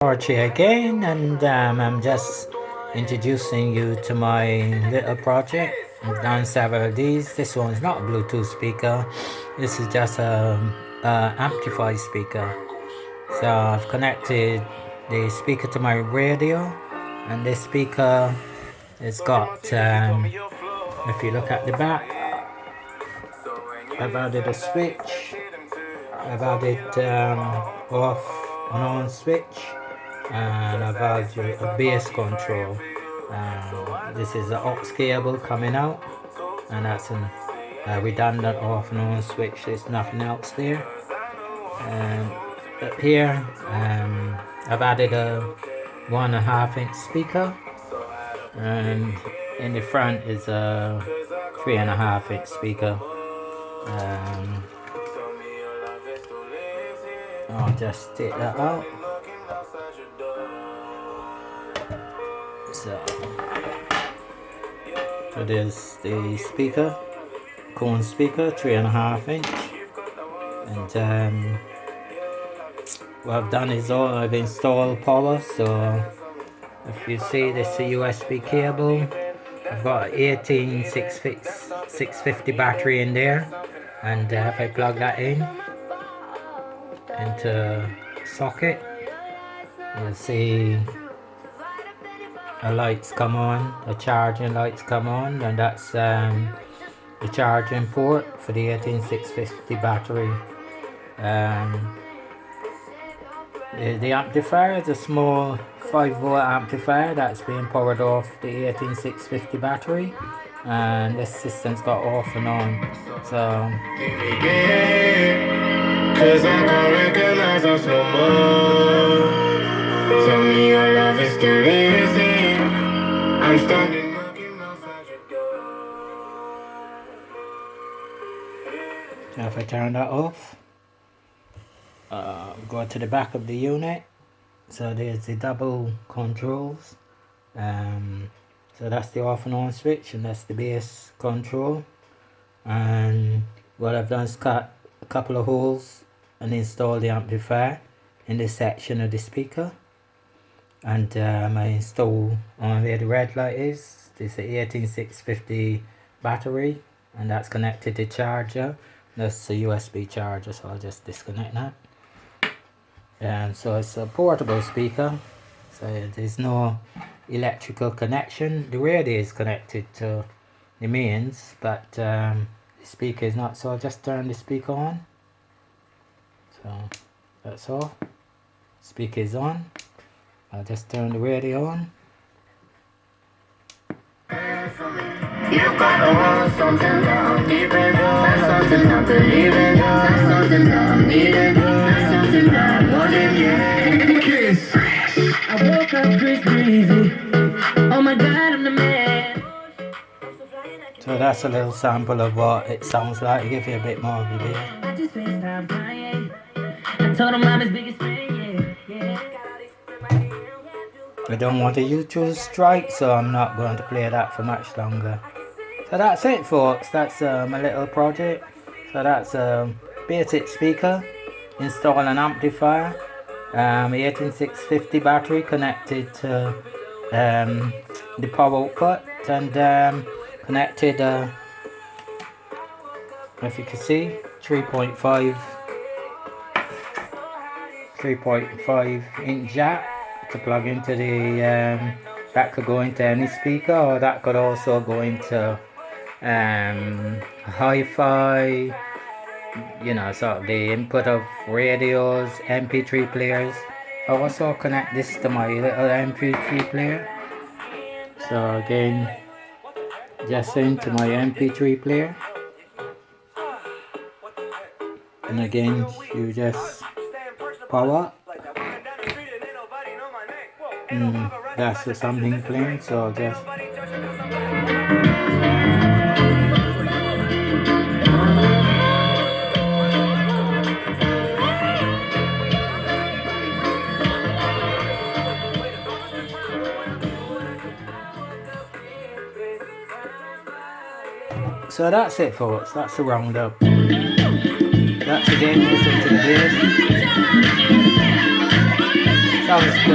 Archie again, and I'm just introducing you to my little project. I've done several of these. This one's not a Bluetooth speaker. This is just a amplifier speaker. So I've connected the speaker to my radio, and this speaker has got, if you look at the back, I've added a switch. I've added off and on switch, and I've added a bass control. This is the aux cable coming out, and that's a redundant off and on switch. There's nothing else there. Up here, I've added a 1.5 inch speaker, and in the front is a 3.5 inch speaker. I'll just take that out. So there's the speaker, cone speaker, 3.5 inch, and what I've done is I've installed power. So if you see this is a USB cable, I've got an 18650 battery in there, and if I plug that in into socket, you'll see the lights come on, the charging lights come on, and that's the charging port for the 18650 battery. The amplifier is a small 5-volt amplifier that's being powered off the 18650 battery, and this system's got off and on. So cause I don't recognize us no more. Tell me your love is still easy. I'm standing knocking outside your door. So if I turn that off, go to the back of the unit. So there's the double controls. So that's the off and on switch, and that's the bass control. And what I've done is cut a couple of holes and install the amplifier in this section of the speaker, and I install on where the red light is. This is a 18650 battery, and that's connected to charger. That's a USB charger, so I'll just disconnect that. And so it's a portable speaker, so there's no electrical connection. The radio is connected to the mains, but the speaker is not, so I'll just turn the speaker on. So that's all. Speaker is on. I'll just turn the radio on. You've got to want something that I'm deep in. That's something I believe in. That's something that I'm needing. That's something that I'm wanting. Yeah. Kiss. I woke up Chris Breezy. Oh my God, I'm the man. So that's a little sample of what it sounds like. I'll give you a bit more of the beat. I just spent time crying. I told him I'm his biggest fan, yeah. I don't want a YouTube strike, so I'm not going to play that for much longer. So that's it, folks. That's my little project. So that's a basic speaker, install an amplifier, 18650 battery connected to the power output, and connected, if you can see, 3.5 inch jack to plug into the that could go into any speaker, or that could also go into hi-fi, you know, sort of the input of radios, MP3 players. I also connect this to my little MP3 player. So again, just into my MP3 player, and again you just power up. That's the something playing, so just so that's it, folks. That's the roundup. That's again, listen to the bass. sounds good.